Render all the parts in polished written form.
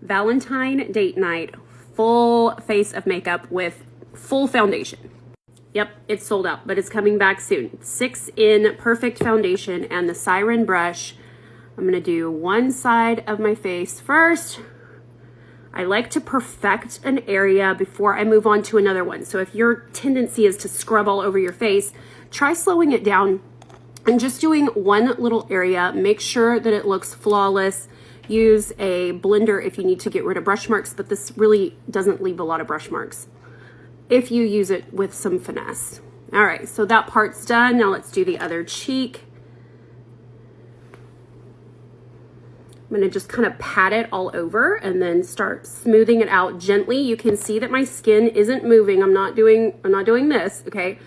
Valentine date night, full face of makeup with full foundation. Yep, it's sold out, but it's coming back soon. 6 in Perfect Foundation and the Siren brush. I'm gonna do one side of my face first. I like to perfect an area before I move on to another one. So if your tendency is to scrub all over your face, try slowing it down and just doing one little area. Make sure that it looks flawless. Use a blender if you need to get rid of brush marks, but this really doesn't leave a lot of brush marks if you use it with some finesse. All right, so that part's done. Now let's do the other cheek. I'm gonna just kind of pat it all over and then start smoothing it out gently. You can see that my skin isn't moving. I'm not doing this, okay?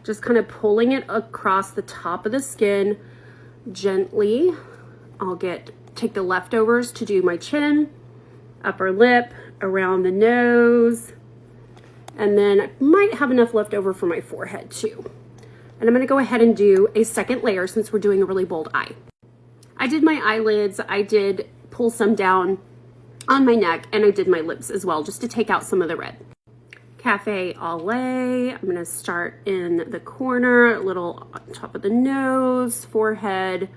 Just kind of pulling it across the top of the skin gently. I'll take the leftovers to do my chin, upper lip, around the nose, and then I might have enough left over for my forehead too. And I'm gonna go ahead and do a second layer since we're doing a really bold eye. I did my eyelids, I did pull some down on my neck, and I did my lips as well, just to take out some of the red. Cafe au lait, I'm gonna start in the corner, a little on top of the nose, forehead,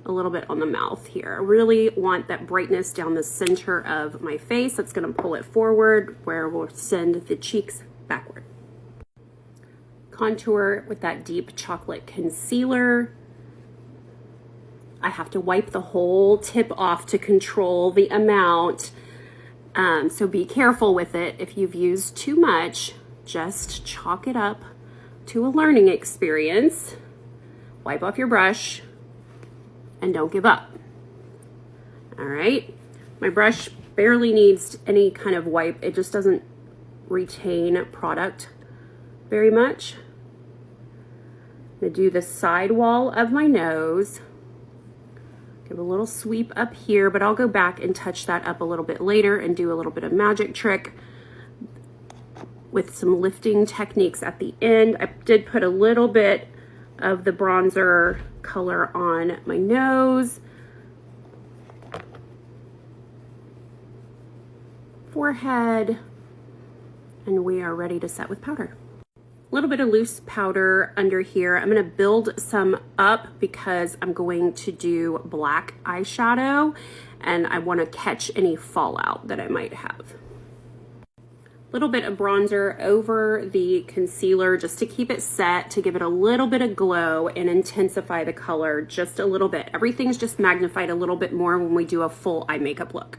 a little bit on the mouth here. I really want that brightness down the center of my face. That's gonna pull it forward, where we'll send the cheeks backward. Contour with that deep chocolate concealer. I have to wipe the whole tip off to control the amount. So be careful with it. If you've used too much, just chalk it up to a learning experience. Wipe off your brush and don't give up. All right, my brush barely needs any kind of wipe. It just doesn't retain product very much. I'm gonna do the side wall of my nose. Give a little sweep up here, but I'll go back and touch that up a little bit later and do a little bit of magic trick with some lifting techniques at the end. I did put a little bit of the bronzer color on my nose, forehead, and we are ready to set with powder. A little bit of loose powder under here. I'm gonna build some up because I'm going to do black eyeshadow and I wanna catch any fallout that I might have. A little bit of bronzer over the concealer just to keep it set, to give it a little bit of glow and intensify the color just a little bit. Everything's just magnified a little bit more when we do a full eye makeup look.